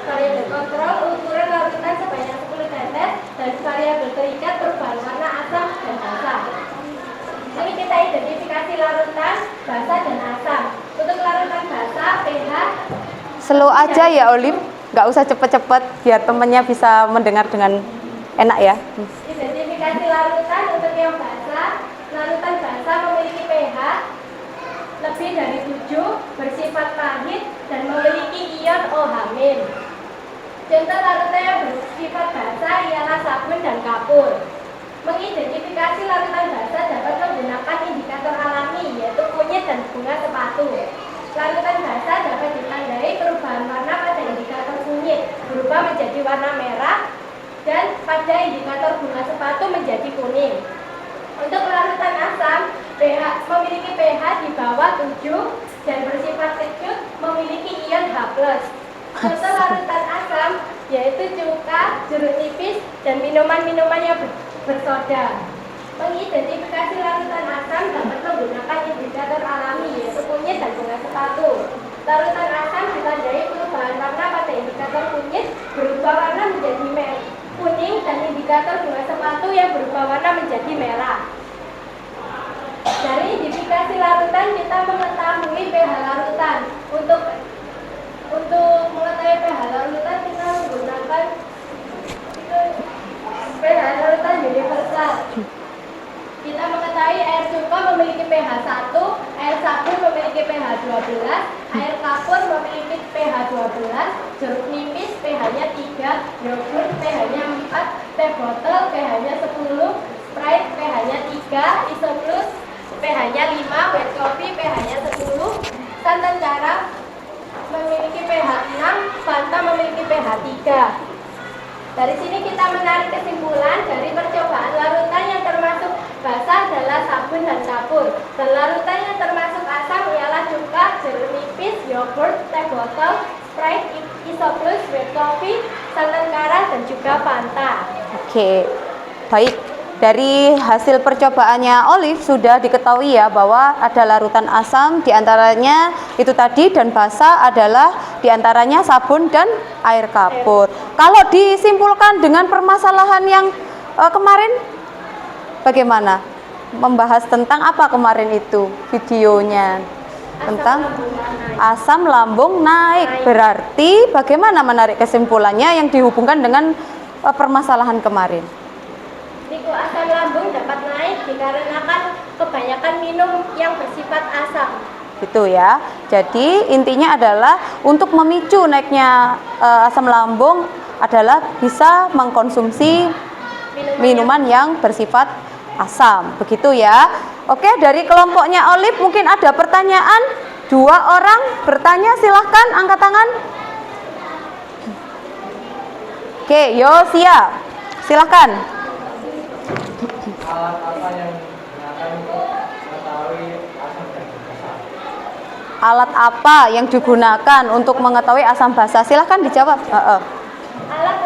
variabel kontrol ukuran larutan sebanyak 10 tetes, dan variabel terikat perubahan warna asam dan basa. Ini kita identifikasi larutan basa dan asam. Untuk larutan basa, pH slow aja ya Olive, nggak usah cepet-cepet biar temennya bisa mendengar dengan enak ya. Identifikasi larutan untuk yang basa. Larutan basa memiliki pH lebih dari 7, bersifat pahit, dan memiliki ion OH-. Contoh larutan yang bersifat basa ialah sabun dan kapur. Mengidentifikasi larutan basa dapat menggunakan indikator alami, yaitu kunyit dan bunga sepatu. Larutan basa dapat ditandai perubahan warna pada indikator kunyit, berubah menjadi warna merah, dan pada indikator bunga sepatu menjadi kuning. Untuk larutan asam, pH memiliki pH di bawah 7 dan bersifat kecut, memiliki ion H+. Contoh larutan asam yaitu cuka, jeruk nipis, dan minuman-minuman yang bersoda. Mengidentifikasi larutan asam dapat menggunakan indikator alami, yaitu kunyit dan bunga sepatu. Larutan asam ditandai perubahan warna pada indikator kunyit, berubah warna menjadi kuning, dan indikator bunga sepatu yang berubah warna menjadi merah. Dari identifikasi larutan kita mengetahui pH larutan. Untuk mengetahui pH larutan kita menggunakan pH larutan universal. Kita mengetahui air cuka memiliki pH 1, air sabun memiliki pH 12, air kapur memiliki pH 12, jeruk nipis pH-nya 3, yogurt pH-nya 4, teh botol pH-nya 10, Sprite pH-nya 3, Isoplus pH-nya 5, white coffee pH-nya 10, santan cara memiliki pH 6, Fanta memiliki pH 3. Dari sini kita menarik kesimpulan dari percobaan larutan yang termasuk basa adalah sabun dan kapur, dan larutan yang termasuk asam ialah cuka, jeruk nipis, yogurt, teh botol, Sprite, Isoplus, white coffee, santan kara, dan juga Fanta. Oke, baik. Dari hasil percobaannya Olive sudah diketahui ya bahwa ada larutan asam diantaranya itu tadi, dan basa adalah diantaranya sabun dan air kapur. Kalau disimpulkan dengan permasalahan yang kemarin bagaimana? Membahas tentang apa kemarin itu videonya? Tentang asam lambung naik. Berarti bagaimana menarik kesimpulannya yang dihubungkan dengan permasalahan kemarin? Risiko asam lambung dapat naik dikarenakan kebanyakan minum yang bersifat asam. Gitu ya. Jadi intinya adalah untuk memicu naiknya asam lambung adalah bisa mengkonsumsi minuman yang bersifat asam. Begitu ya. Oke, dari kelompoknya Olive mungkin ada pertanyaan. 2 orang bertanya, silahkan angkat tangan. Oke, Yosia, silahkan. Alat apa yang digunakan untuk mengetahui asam dan basa? Alat apa yang digunakan untuk mengetahui asam basa? Silahkan dijawab. Alat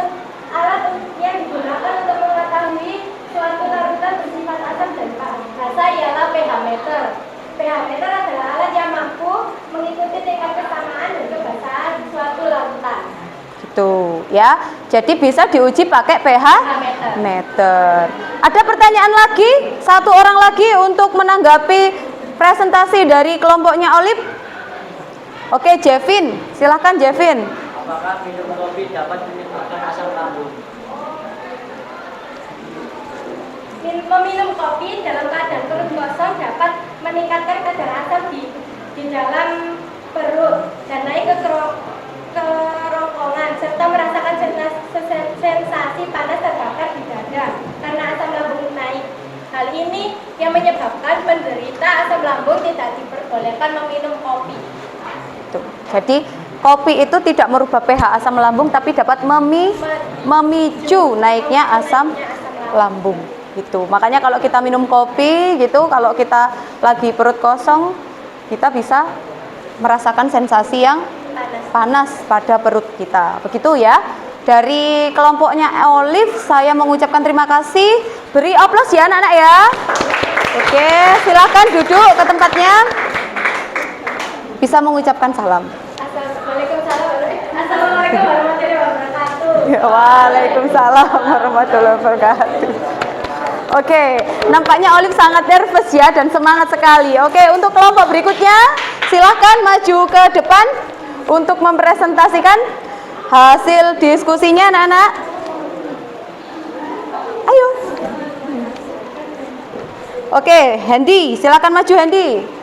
yang digunakan untuk mengetahui suatu larutan bersifat asam dan basa ialah pH meter. pH meter adalah alat yang mampu mengikuti tingkat kesamaan dan kebasahan suatu larutan. Gitu ya. Jadi bisa diuji pakai pH meter. Ada pertanyaan lagi? 1 orang lagi untuk menanggapi presentasi dari kelompoknya Olive. Oke, Jevin, silahkan Jevin. Apakah minum kopi dapat menyebabkan asam lambung? Meminum kopi dalam keadaan perut kosong dapat meningkatkan kadar asam di dalam perut dan naik ke kerongkongan serta merasakan sensasi panas terbakar di dada karena asam lambung naik. Hal ini yang menyebabkan penderita asam lambung tidak diperbolehkan meminum kopi. Jadi kopi itu tidak merubah pH asam lambung tapi dapat memicu naiknya asam lambung. Gitu. Makanya kalau kita minum kopi gitu, kalau kita lagi perut kosong, kita bisa merasakan sensasi yang panas pada perut kita. Begitu ya. Dari kelompoknya Olive saya mengucapkan terima kasih. Beri aplaus ya anak-anak ya. Oke, silakan duduk ke tempatnya. Bisa mengucapkan salam. Assalamualaikum warahmatullahi wabarakatuh. Waalaikumsalam warahmatullahi wabarakatuh. Oke, nampaknya Olive sangat nervous ya dan semangat sekali. Oke, untuk kelompok berikutnya, silahkan maju ke depan untuk mempresentasikan hasil diskusinya, anak-anak. Ayo. Oke, Hendy, silakan maju Hendy.